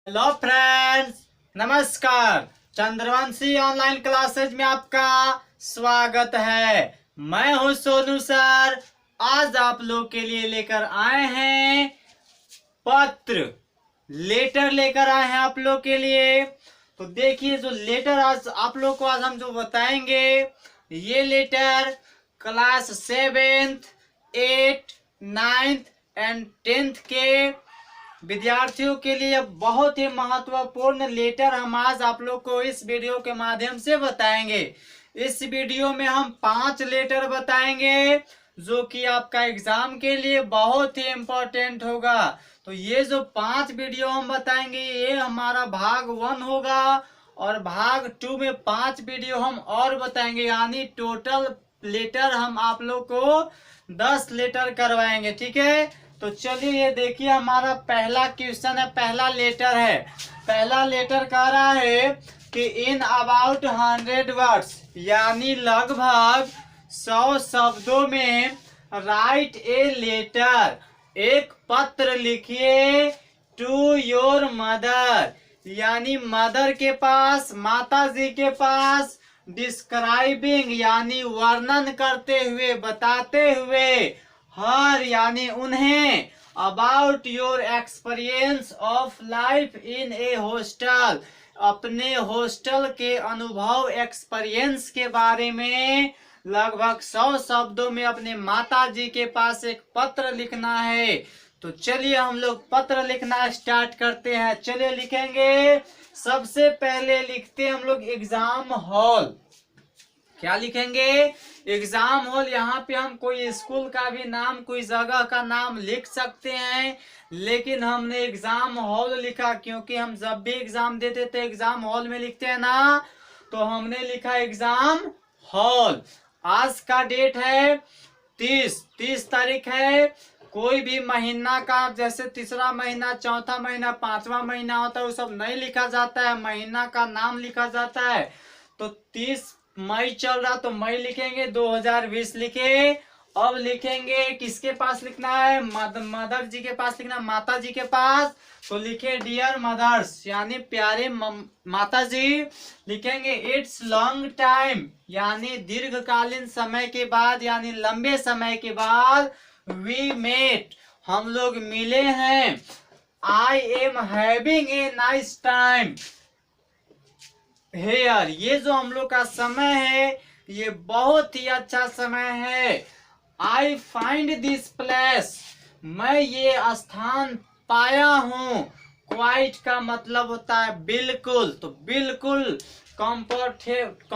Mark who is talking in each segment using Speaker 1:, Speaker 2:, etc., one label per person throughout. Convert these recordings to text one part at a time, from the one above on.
Speaker 1: Hello friends, नमस्कार। Chandravanshi online classes में आपका स्वागत है। मैं हूं सोनू सर। आज आप लोग के लिए लेकर आए हैं पत्र, लेटर लेकर आए हैं आप लोग के लिए। तो देखिए, जो लेटर आज आप लोग को आज हम जो बताएंगे, ये letter class 7th 8th 9th and 10th के विद्यार्थियों के लिए बहुत ही महत्वपूर्ण लेटर हम आज आप लोग को इस वीडियो के माध्यम से बताएंगे। इस वीडियो में हम 5 लेटर बताएंगे जो कि आपका एग्जाम के लिए बहुत ही इम्पोर्टेंट होगा। तो ये जो 5 वीडियो हम बताएंगे, ये हमारा भाग 1 होगा और भाग 2 में 5 वीडियो हम और बताएंगे, यानी टोटल लेटर हम आप लोग को 10 लेटर करवाएंगे। ठीक है, तो चलिए ये देखिए, हमारा पहला क्वेश्चन है, पहला लेटर है। पहला लेटर कह रहा है कि इन अबाउट 100 वर्ड्स, यानी लगभग 100 शब्दों में राइट ए लेटर, एक पत्र लिखिए टू योर मदर, यानी मदर के पास, माता जी के पास, डिस्क्राइबिंग यानी वर्णन करते हुए, बताते हुए, हर यानी उन्हें, about your experience of life in A hostel, अपने हॉस्टल के अनुभव, एक्सपीरियंस के बारे में लगभग 100 शब्दों में अपने माता जी के पास एक पत्र लिखना है। तो चलिए हम लोग पत्र लिखना स्टार्ट करते हैं। चलिए लिखेंगे। सबसे पहले लिखते हैं हम लोग एग्जाम हॉल। क्या लिखेंगे? Exam hall. यहाँ पे हम कोई स्कूल का भी नाम, कोई जगह का नाम लिख सकते हैं, लेकिन हमने एग्जाम हॉल लिखा क्योंकि हम जब भी एग्जाम देते थे एग्जाम हॉल में लिखते हैं ना, तो हमने लिखा एग्जाम हॉल। आज का डेट है 30 तारीख है। कोई भी महीना का, जैसे तीसरा महीना, चौथा महीना, 5वां महीना होता है, वो सब नहीं लिखा जाता है, महीना का नाम लिखा जाता है। तो 30 मई चल रहा, तो मई लिखेंगे, 2020 लिखे। अब लिखेंगे किसके पास लिखना है? मदर जी के पास लिखना, माता जी के पास। तो लिखे डियर मदर्स, यानी प्यारे माता जी। लिखेंगे इट्स लॉन्ग टाइम, यानी दीर्घकालीन समय के बाद, यानी लंबे समय के बाद, वी मेट, हम लोग मिले हैं। I am having a nice time here, ये जो हम लोग का समय है ये बहुत ही अच्छा समय है। आई फाइंड दिस प्लेस, मैं ये स्थान पाया हूँ। क्वाइट का मतलब होता है बिल्कुल, तो बिल्कुल। कंफर्टेबल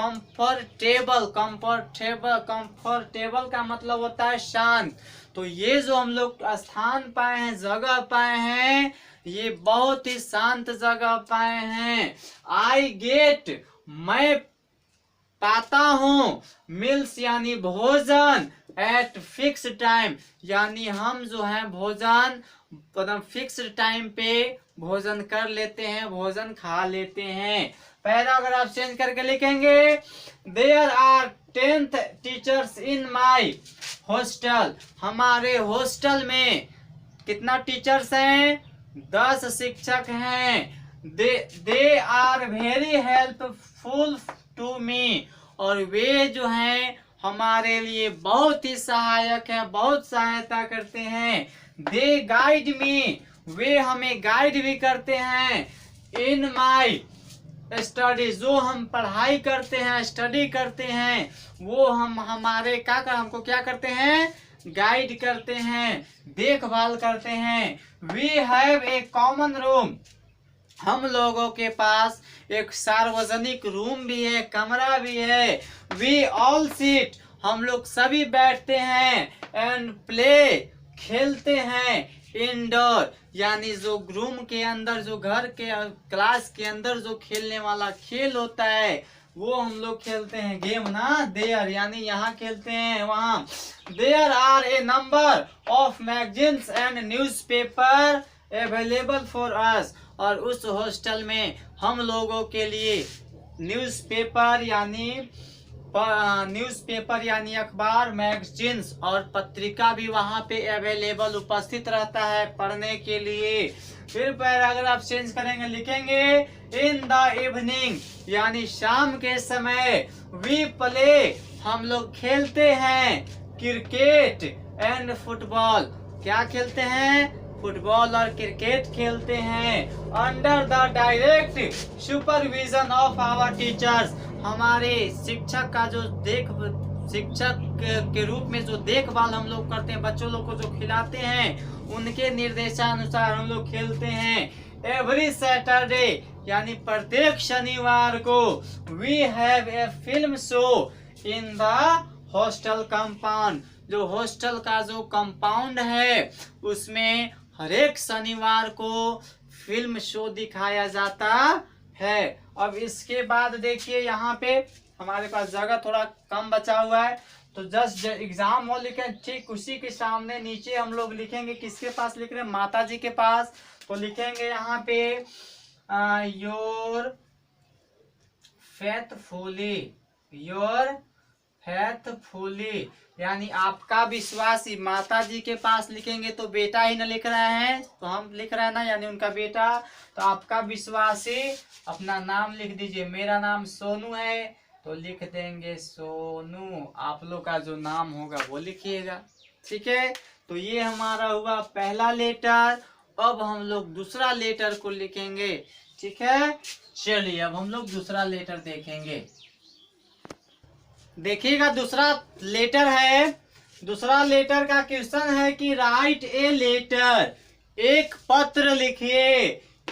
Speaker 1: का मतलब होता है शांत। तो ये जो हम लोग स्थान पाए हैं, जगह पाए हैं, ये बहुत ही शांत जगह पाए हैं। आई गेट, मैं पाता हूँ। मिल्स यानी भोजन। एट फिक्स टाइम, यानी हम जो है भोजन फिक्स टाइम पे भोजन कर लेते हैं, भोजन खा लेते हैं। पैराग्राफ चेंज करके लिखेंगे there are 10 teachers in my hostel, हमारे हॉस्टल में कितना टीचर्स हैं? 10 शिक्षक हैं। They are very helpful to me, और वे जो हैं हमारे लिए बहुत ही सहायक हैं, बहुत सहायता करते हैं। दे गाइड मी, वे हमें गाइड भी करते हैं। इन माई स्टडी, जो हम पढ़ाई करते हैं, स्टडी करते हैं, वो हमारे हमको क्या करते हैं? गाइड करते हैं, देखभाल करते हैं। We have a common room, हम लोगों के पास एक सार्वजनिक रूम भी है, कमरा भी है। वी ऑल सीट, हम लोग सभी बैठते हैं। एंड प्ले, खेलते हैं। इंडोर, यानी जो रूम के अंदर, जो घर के क्लास के अंदर जो खेलने वाला खेल होता है, वो हम लोग खेलते हैं, गेम ना। देयर यानी यहाँ खेलते हैं, वहाँ। There are a number of magazines and newspaper available for us, और उस हॉस्टल में हम लोगों के लिए न्यूज़पेपर यानी न्यूज़पेपर यानी अखबार, मैगजीन्स और पत्रिका भी वहां पे अवेलेबल उपस्थित रहता है पढ़ने के लिए। फिर पैराग्राफ चेंज करेंगे, लिखेंगे इन द इवनिंग यानी शाम के समय, वी प्ले हम लोग खेलते हैं, क्रिकेट एंड फुटबॉल क्या खेलते हैं, फुटबॉल और क्रिकेट खेलते हैं, under the direct supervision of our teachers हमारे शिक्षक का जो शिक्षक के रूप में जो देखभाल हम लोग करते हैं, बच्चों लोग को जो खिलाते हैं उनके निर्देशानुसार हम लोग खेलते हैं। एवरी सैटरडे यानी प्रत्येक शनिवार को, we have a film show in the hostel compound जो हॉस्टल का जो कंपाउंड है उसमें हर एक शनिवार को फिल्म शो दिखाया जाता है। अब इसके बाद देखिए यहाँ पे हमारे पास जगह थोड़ा कम बचा हुआ है, तो जस्ट एग्जाम हॉल लिखें, ठीक उसी के सामने नीचे हम लोग लिखेंगे, किसके पास लिख रहे हैं, माता जी के पास। तो लिखेंगे यहाँ पे योर फेथफुली यानी आपका विश्वासी। माता जी के पास लिखेंगे तो बेटा ही न लिख रहे हैं, तो हम लिख रहे हैं ना, यानी उनका बेटा, तो आपका विश्वासी अपना नाम लिख दीजिए। मेरा नाम सोनू है तो लिख देंगे सोनू, आप लोग का जो नाम होगा वो लिखिएगा, ठीक है। तो ये हमारा हुआ पहला लेटर। अब हम लोग दूसरा लेटर को लिखेंगे, ठीक है। चलिए अब हम लोग दूसरा लेटर देखेंगे। देखिएगा दूसरा लेटर है, दूसरा लेटर का क्वेश्चन है कि राइट ए लेटर, एक पत्र लिखिए,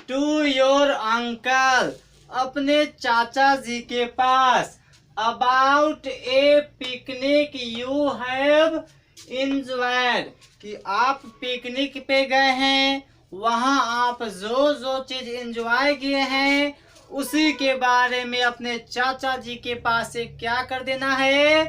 Speaker 1: टू योर अंकल अपने चाचा जी के पास, about a picnic you have enjoyed कि आप पिकनिक पे गए हैं, वहां आप जो जो चीज एंजॉय किए हैं उसी के बारे में अपने चाचा जी के पास से क्या कर देना है,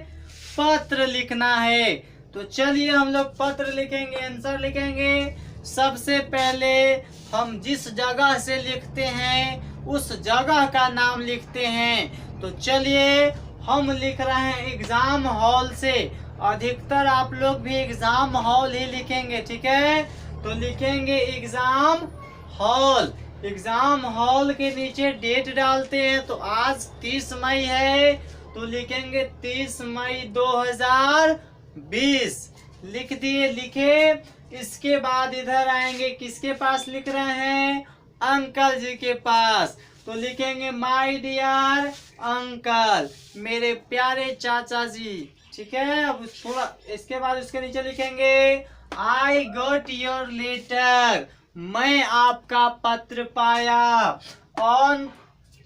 Speaker 1: पत्र लिखना है। तो चलिए हम लोग पत्र लिखेंगे, आंसर लिखेंगे। सबसे पहले हम जिस जगह से लिखते हैं उस जगह का नाम लिखते हैं। तो चलिए हम लिख रहे हैं एग्जाम हॉल से, अधिकतर आप लोग भी एग्जाम हॉल ही लिखेंगे, ठीक है। तो लिखेंगे एग्जाम हॉल। एग्जाम हॉल के नीचे डेट डालते हैं, तो आज 30 मई है तो लिखेंगे 30 मई 2020 लिख दिए, लिखे। इसके बाद इधर आएंगे, किसके पास लिख रहे हैं, अंकल जी के पास, तो लिखेंगे माय डियर अंकल, मेरे प्यारे चाचा जी, ठीक है। अब थोड़ा इसके बाद उसके नीचे लिखेंगे आई गॉट योर लेटर, मैं आपका पत्र पाया, ऑन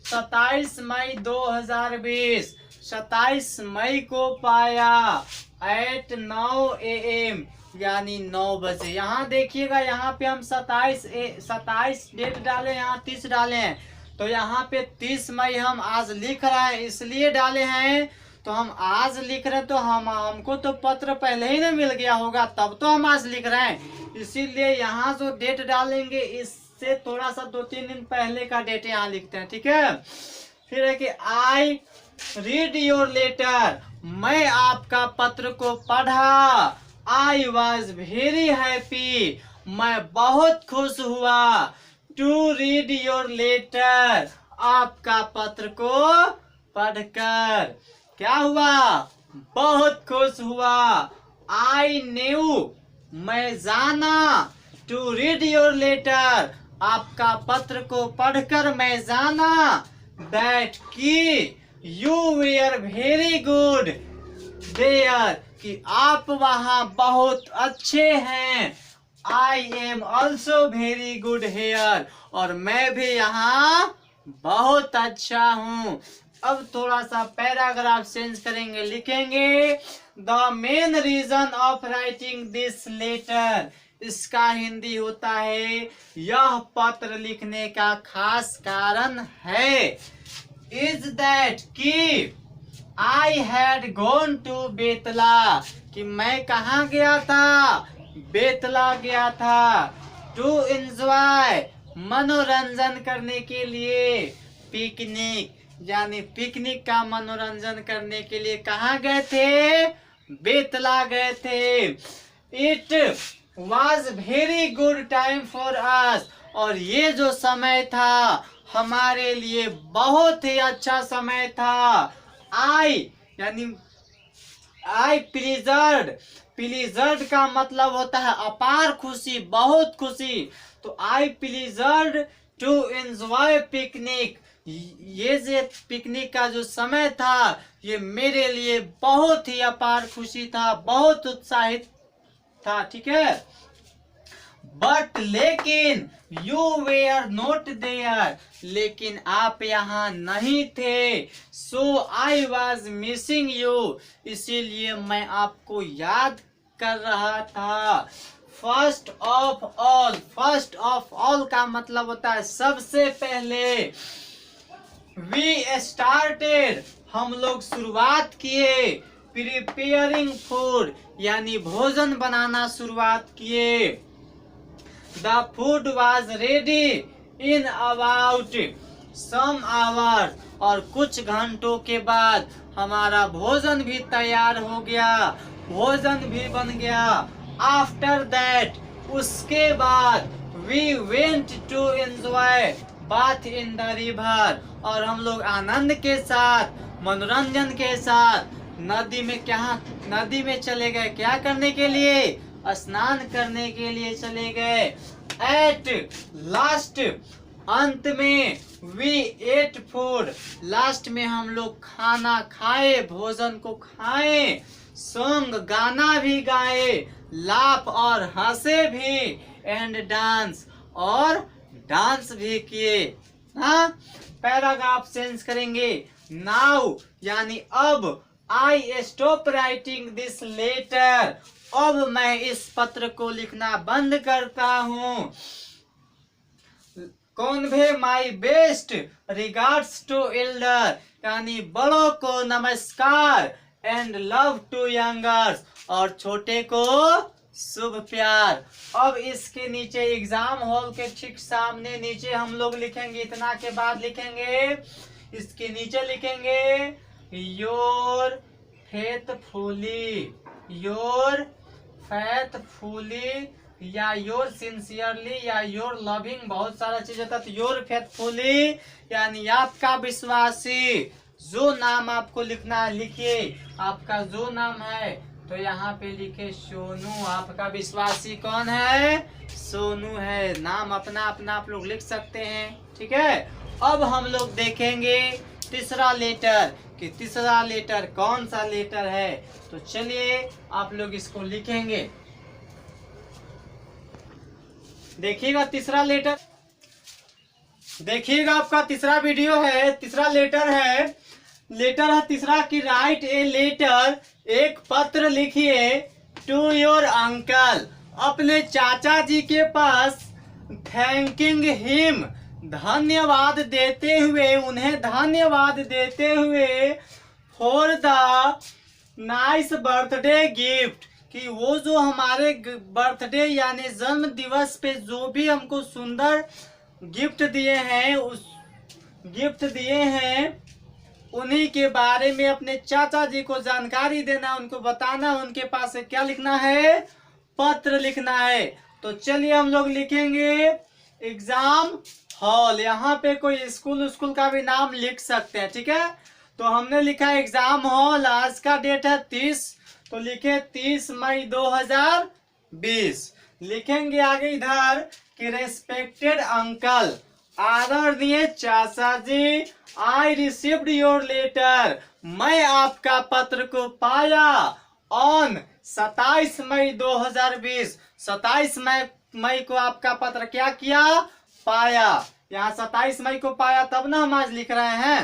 Speaker 1: 27 मई 2020 27 मई को पाया, एट 9 AM यानी 9 बजे। यहाँ देखिएगा, यहाँ पे हम 27 डेट डाले, यहाँ 30 डाले हैं, तो यहाँ पे 30 मई हम आज लिख रहे हैं, इसलिए डाले हैं। तो हम आज लिख रहे हैं तो हमको तो पत्र पहले ही ना मिल गया होगा, तब तो हम आज लिख रहे हैं, इसीलिए यहाँ जो डेट डालेंगे इससे थोड़ा सा 2-3 दिन पहले का डेट यहाँ लिखते हैं, ठीक है। फिर है कि आई रीड योर लेटर, मैं आपका पत्र को पढ़ा, आई वॉज वेरी हैप्पी, मैं बहुत खुश हुआ, टू रीड योर लेटर, आपका पत्र को पढ़कर क्या हुआ, बहुत खुश हुआ। आई न्यू, मैं जाना, टू रीड योर लेटर, आपका पत्र को पढ़कर मैं जाना, दैट की you were very good there, कि आप वहां बहुत अच्छे हैं, I am also very good here, और मैं भी यहाँ बहुत अच्छा हूँ। अब थोड़ा सा पैराग्राफ चेंज करेंगे, लिखेंगे the main reason of writing this letter, इसका हिंदी होता है यह पत्र लिखने का खास कारण है, इज दैट कि I had gone to Betla, कि मैं कहाँ गया था, बेतला गया था, टू एंजॉय, मनोरंजन करने के लिए, पिकनिक यानी पिकनिक का मनोरंजन करने के लिए कहाँ गए थे? बेतला गए थे। It was very good time for us, और ये जो समय था हमारे लिए बहुत ही अच्छा समय था। आई प्लीजर्ड का मतलब होता है अपार खुशी, बहुत खुशी। तो आई प्लीजर्ड टू एंजॉय पिकनिक, ये जो पिकनिक का जो समय था ये मेरे लिए बहुत ही अपार खुशी था, बहुत उत्साहित था। ठीक है, बट लेकिन यू वेयर नॉट देयर, लेकिन आप यहाँ नहीं थे। सो आई वॉज मिसिंग यू, इसीलिए मैं आपको याद कर रहा था। फर्स्ट ऑफ ऑल का मतलब होता है सबसे पहले। वी स्टार्टेड, हम लोग शुरुआत किए। प्रिपेयरिंग फूड, यानी भोजन बनाना शुरुआत किए। The food was ready in about some hours, और कुछ घंटों के बाद हमारा भोजन भी तैयार हो गया, भोजन भी बन गया। आफ्टर दैट, उसके बाद we went to enjoy bath in the river, और हम लोग आनंद के साथ, मनोरंजन के साथ नदी में चले गए। क्या करने के लिए? स्नान करने के लिए चले गए। एट लास्ट, अंत में, वी एट फूड, लास्ट में हम लोग खाना खाए, भोजन को खाए। सॉन्ग, गाना भी गाए। लाफ, और हंसे भी। एंड डांस, और डांस भी किए। हाँ, पैराग्राफ चेंज करेंगे। नाउ यानी अब, I stop writing this letter, अब मैं इस पत्र को लिखना बंद करता हूँ। Convey my best regards to elder, यानी बड़ों को नमस्कार। एंड लव टू यंगर्स, और छोटे को शुभ प्यार। अब इसके नीचे एग्जाम हॉल के ठीक सामने नीचे हम लोग लिखेंगे, इतना के बाद लिखेंगे, इसके नीचे लिखेंगे योर फेथफुली या योर सिंसियरली या योर लविंग, बहुत सारा चीज होता है। तो योर फेथफुली यानी आपका विश्वासी। जो नाम आपको लिखना है लिखिए, आपका जो नाम है तो यहाँ पे लिखे सोनू। आपका विश्वासी कौन है? सोनू है। नाम अपना अपना आप लोग लिख सकते हैं। ठीक है, अब हम लोग देखेंगे तीसरा लेटर कि तीसरा लेटर कौन सा लेटर है। तो चलिए आप लोग इसको लिखेंगे। देखिएगा तीसरा लेटर, देखिएगा आपका तीसरा वीडियो है, तीसरा लेटर है तीसरा की राइट ए लेटर, एक पत्र लिखिए टू योर अंकल, अपने चाचा जी के पास। थैंकिंग हिम, धन्यवाद देते हुए, उन्हें धन्यवाद देते हुए। For the nice birthday gift, कि वो जो हमारे बर्थडे यानी जन्म दिवस पे जो भी हमको सुंदर गिफ्ट दिए हैं, उस गिफ्ट दिए हैं उन्हीं के बारे में अपने चाचा जी को जानकारी देना, उनको बताना। उनके पास से क्या लिखना है? पत्र लिखना है। तो चलिए हम लोग लिखेंगे एग्जाम हॉल। यहाँ पे कोई स्कूल का भी नाम लिख सकते हैं। ठीक है, तो हमने लिखा एग्जाम हॉल। आज का डेट है 30, तो लिखे 30 मई 2020। लिखेंगे आगे इधर कि रेस्पेक्टेड अंकल, आदरणीय चाचा जी, आई रिसीव्ड योर लेटर, मैं आपका पत्र को पाया। ऑन 27 मई 2020, 27 मई को आपका पत्र क्या किया? पाया। यहाँ 27 मई को पाया, तब ना हम आज लिख रहे हैं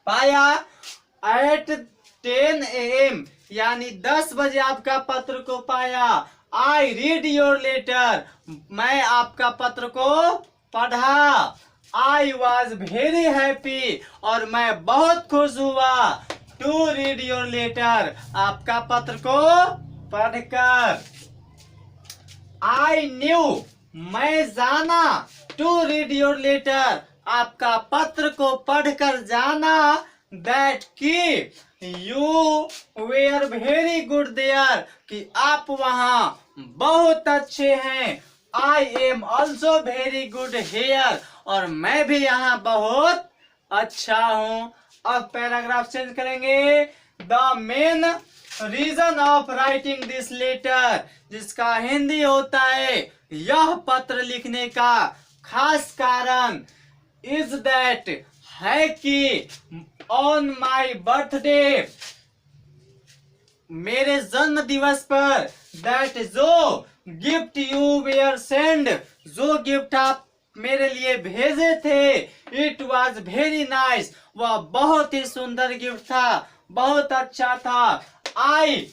Speaker 1: पाया। एट 10 AM यानी 10 बजे आपका पत्र को पाया। आई रीड योर लेटर, मैं आपका पत्र को पढ़ा। आई वॉज वेरी हैप्पी, और मैं बहुत खुश हुआ। टू रीड योर लेटर, आपका पत्र को पढ़कर। आई न्यू, मैं जाना। टू रीड योर लेटर, आपका पत्र को पढ़कर जाना दैट की you were very good there, कि आप वहां बहुत अच्छे हैं। I am also very good here, और मैं भी यहाँ बहुत अच्छा हूँ। अब पैराग्राफ चेंज करेंगे। The main reason of writing this letter, जिसका हिंदी होता है यह पत्र लिखने का खास कारण, इज दैट है कि ऑन माई बर्थडे, मेरे जन्म दिवस पर, दैट जो गिफ्ट यू वेयर सेंड, जो गिफ्ट आप मेरे लिए भेजे थे, इट वॉज वेरी नाइस, वह बहुत ही सुंदर गिफ्ट था, बहुत अच्छा था। आई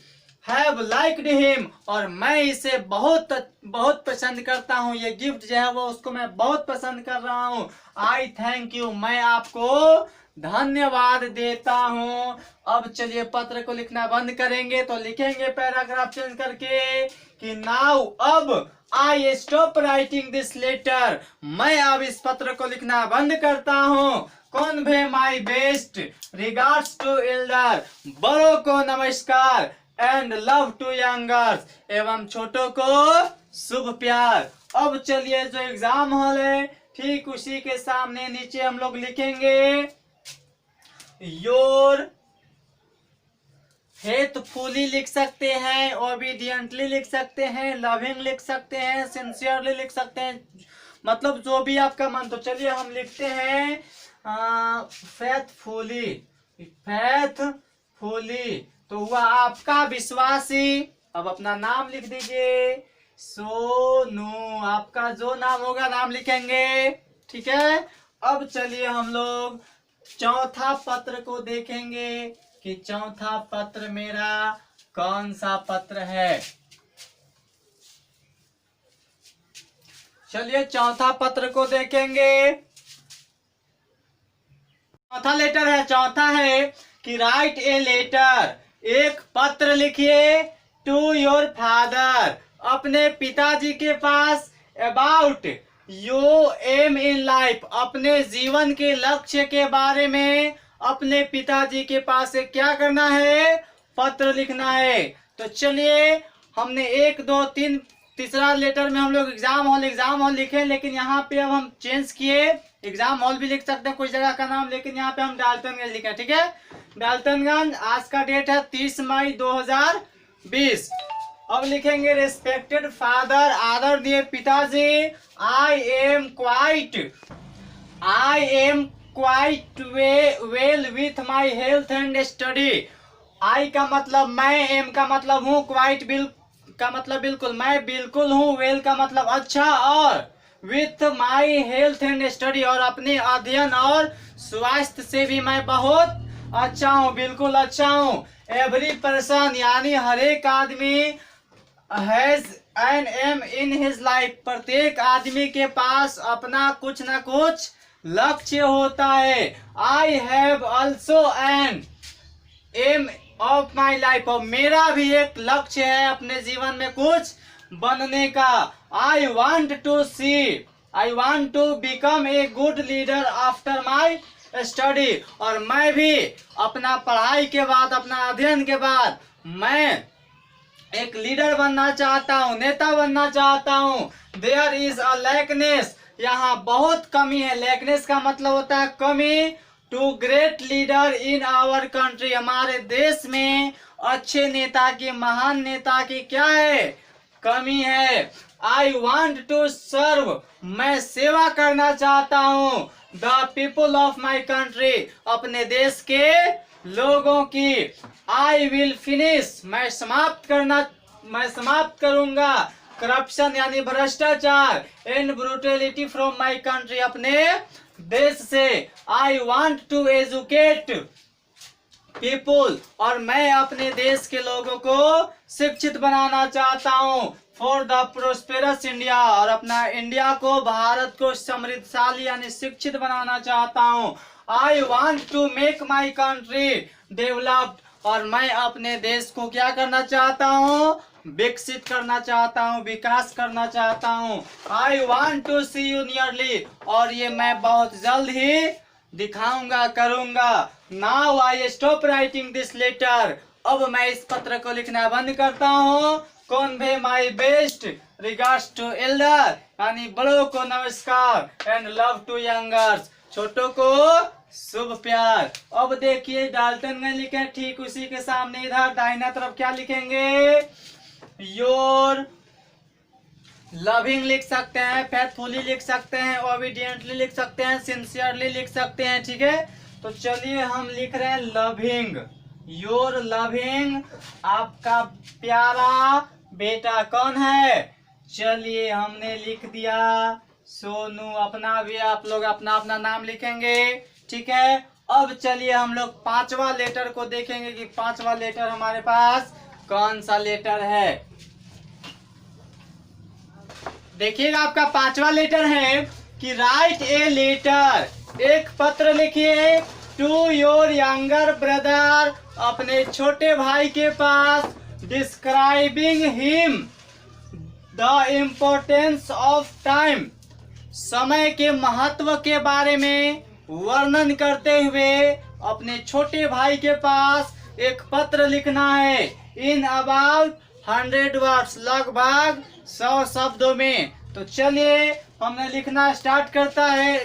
Speaker 1: हैव लाइक्ड हिम, और मैं इसे बहुत बहुत पसंद करता हूँ। ये गिफ्ट जो है वो उसको मैं बहुत पसंद कर रहा हूँ। आई थैंक यू, मैं आपको धन्यवाद देता हूँ। अब चलिए पत्र को लिखना बंद करेंगे, तो लिखेंगे पैराग्राफ चेंज करके कि नाउ अब I stop writing this letter, मैं अब इस पत्र को लिखना बंद करता हूँ। Convey my best regards to elder, बड़ों को नमस्कार, एंड लव टू यंगर्स, एवं छोटों को शुभ प्यार। अब चलिए जो एग्जाम हॉल है ठीक उसी के सामने नीचे हम लोग लिखेंगे योर फेथफुली लिख सकते हैं, ओबीडियंटली लिख सकते हैं, लविंग लिख सकते हैं, सिंसियरली लिख सकते हैं, मतलब जो भी आपका मन। तो चलिए हम लिखते हैं फेथफुली, फेथफुली तो हुआ आपका विश्वासी। अब अपना नाम लिख दीजिए सोनू, आपका जो नाम होगा नाम लिखेंगे, ठीक है। अब चलिए हम लोग चौथा पत्र को देखेंगे कि चौथा पत्र मेरा कौन सा पत्र है। चलिए चौथा पत्र को देखेंगे। चौथा लेटर है, चौथा है कि राइट ए लेटर, एक पत्र लिखिए टू योर फादर, अपने पिताजी के पास, about your aim in life, अपने जीवन के लक्ष्य के बारे में अपने पिताजी के पास से क्या करना है, पत्र लिखना है। तो चलिए हमने 1 2 3 तीसरा लेटर में हम लोग एग्जाम हॉल लिखे, लेकिन यहाँ पे अब हम चेंज किए, एग्जाम हॉल भी लिख सकते हैं कुछ जगह का नाम, लेकिन यहाँ पे हम डाल्टनगंज लिखे, ठीक है। डाल्टनगंज, आज का डेट है 30 मई 2020। अब लिखेंगे रेस्पेक्टेड फादर, आदरणीय पिताजी, I am quite well with my health and study. I का मतलब मैं, एम का मतलब हूँ, क्वाइट का मतलब बिल्कुल, मैं बिल्कुल हूँ, वेल का मतलब अच्छा, और with my health and study, और अपने अध्ययन और स्वास्थ्य से भी मैं बहुत अच्छा हूँ, बिल्कुल अच्छा हूँ। एवरी पर्सन यानी हर एक आदमी has an aim in his life, प्रत्येक आदमी के पास अपना कुछ न कुछ लक्ष्य होता है। I have also an aim of my life, और मेरा भी एक लक्ष्य है अपने जीवन में कुछ बनने का। I want to become a good leader after my study, और मैं भी अपना पढ़ाई के बाद, अपना अध्ययन के बाद मैं एक लीडर बनना चाहता हूँ, नेता बनना चाहता हूँ। देयर इज अ लैकनेस, यहाँ बहुत कमी है, लैकनेस का मतलब होता है कमी, to great leader in our country, हमारे देश में अच्छे नेता की, महान नेता की क्या है, कमी है। आई वॉन्ट टू सर्व, मैं सेवा करना चाहता हूँ, the people of my country, अपने देश के लोगों की। आई विल फिनिश, मैं समाप्त करूंगा, करप्शन यानी भ्रष्टाचार, and brutality from my country, अपने देश से। I want to educate people, और मैं अपने देश के लोगों को शिक्षित बनाना चाहता हूँ, फॉर द प्रोस्पेरस इंडिया, और अपना इंडिया को, भारत को समृद्धशाली यानी शिक्षित बनाना चाहता हूँ। I want to make my country developed, और मैं अपने देश को क्या करना चाहता हूँ, विकसित करना चाहता हूँ, विकास करना चाहता हूँ। I want to see you nearly, और ये मैं बहुत जल्द ही दिखाऊंगा, करूंगा। Now I stop writing this letter, अब मैं इस पत्र को लिखना बंद करता हूँ। Convey my best regards to elder, यानी बड़ों को नमस्कार, एंड लव टू यंगर्स, छोटों को शुभ प्यार। अब देखिए डाल्टनगंज लिखे, ठीक उसी के सामने इधर दाहिना तरफ क्या लिखेंगे, योर लविंग लिख सकते हैं, फेथफुली लिख सकते हैं, ओबीडियंटली लिख सकते हैं, सिंसियरली लिख सकते हैं। ठीक है, तो चलिए हम लिख रहे हैं लविंग, योर लविंग, आपका प्यारा बेटा कौन है, चलिए हमने लिख दिया सोनू। अपना भी आप लोग अपना अपना नाम लिखेंगे। ठीक है, अब चलिए हम लोग पांचवा लेटर को देखेंगे कि पांचवा लेटर हमारे पास कौन सा लेटर है। देखिएगा आपका पांचवा लेटर है कि राइट ए लेटर, एक पत्र लिखिए, टू योर यंगर ब्रदर, अपने छोटे भाई के पास, describing him the importance of time, समय के महत्व के बारे में वर्णन करते हुए अपने छोटे भाई के पास एक पत्र लिखना है। इन अबाउट 100 वर्ड्स, लगभग 100 शब्दों में। तो चलिए हमने लिखना स्टार्ट करता है,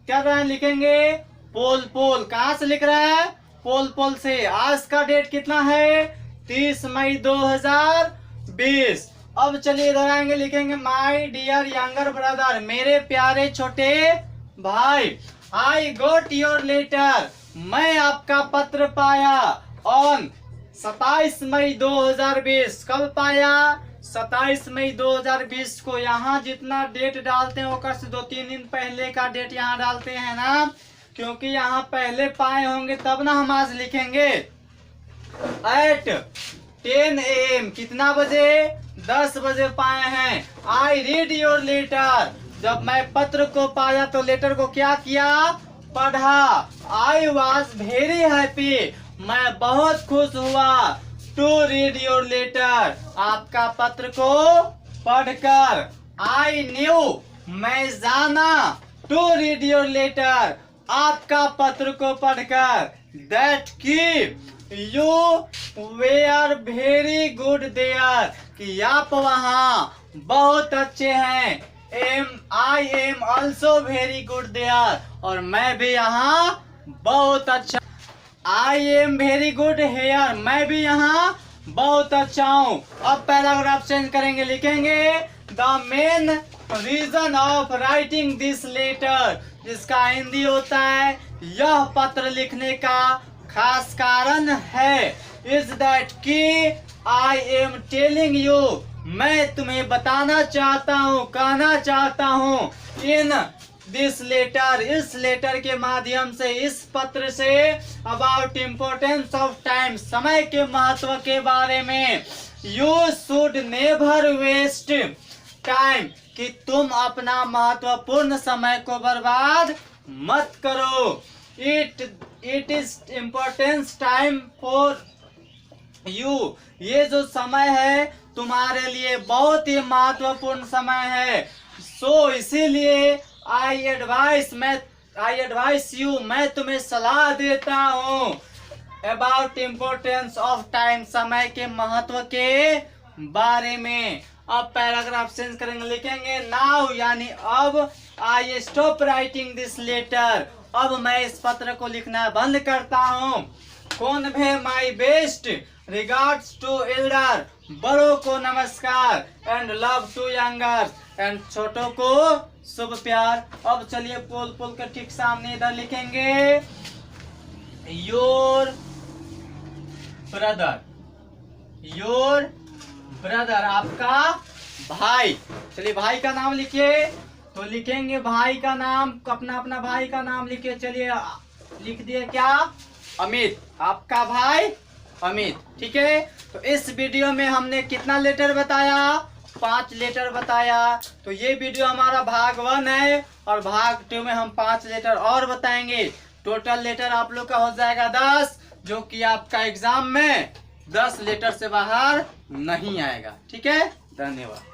Speaker 1: क्या रहे लिखेंगे, पोल पोल। कहाँ से लिख रहा है, पोल पोल से। आज का डेट कितना है, 30 मई 2020। अब चलिए इधर आएंगे, लिखेंगे माई डियर यंगर ब्रदर, मेरे प्यारे छोटे भाई। आई गोट योर लेटर, मैं आपका पत्र पाया। ऑन 27 मई 2020, कब पाया, 27 मई 2020 को। यहाँ जितना डेट डालते हैं वो से 2-3 दिन पहले का डेट यहाँ डालते हैं ना, क्योंकि यहाँ पहले पाए होंगे तब ना हम आज लिखेंगे। एट 10 AM, कितना बजे, 10 बजे पाए हैं। आई रीड योर लेटर, जब मैं पत्र को पाया तो लेटर को क्या किया, पढ़ा। आई वॉज वेरी हैप्पी, मैं बहुत खुश हुआ। टू रीड योर लेटर, आपका पत्र को पढ़कर। आई न्यू, मैं जाना। टू रीड योर लेटर, आपका पत्र को पढ़कर। दैट की you were very good there, कि आप वहाँ बहुत अच्छे हैं। I am also very good there, और मैं भी यहाँ बहुत अच्छा। I am very good here, मैं भी यहाँ बहुत अच्छा हूँ। अब पैराग्राफ चेंज करेंगे, लिखेंगे the main reason of writing this letter, जिसका हिंदी होता है यह पत्र लिखने का खास कारण है। इज दैट की आई एम टेलिंग यू, मैं तुम्हें बताना चाहता हूँ, कहना चाहता हूँ। इन दिस लेटर, इस लेटर के माध्यम से, इस पत्र से, अबाउट इम्पोर्टेंस ऑफ टाइम, समय के महत्व के बारे में। You should never waste time, कि तुम अपना महत्वपूर्ण समय को बर्बाद मत करो। It is importance time for you, ये जो समय है तुम्हारे लिए बहुत ही महत्वपूर्ण समय है। सो इसीलिए आई एडवाइस यू, मैं तुम्हें सलाह देता हूँ। अबाउट इम्पोर्टेंस ऑफ टाइम, समय के महत्व के बारे में। अब पैराग्राफ चेंज करेंगे, लिखेंगे नाउ, यानी अब। I stop writing this letter, अब मैं इस पत्र को लिखना बंद करता हूँ। Convey my best regards to elder, बड़ों को नमस्कार, and love to younger, and छोटों को शुभ प्यार। अब चलिए पोल पोल के ठीक सामने इधर लिखेंगे योर ब्रदर, योर ब्रदर, आपका भाई। चलिए भाई का नाम लिखिए, तो लिखेंगे भाई का नाम, अपना अपना भाई का नाम लिखिए। चलिए लिख दिए क्या, अमित, आपका भाई अमित। ठीक है, तो इस वीडियो में हमने कितना लेटर बताया, 5 लेटर बताया। तो ये वीडियो हमारा भाग 1 है, और भाग 2 में हम 5 लेटर और बताएंगे। टोटल लेटर आप लोग का हो जाएगा 10, जो कि आपका एग्जाम में 10 लेटर से बाहर नहीं आएगा। ठीक है, धन्यवाद।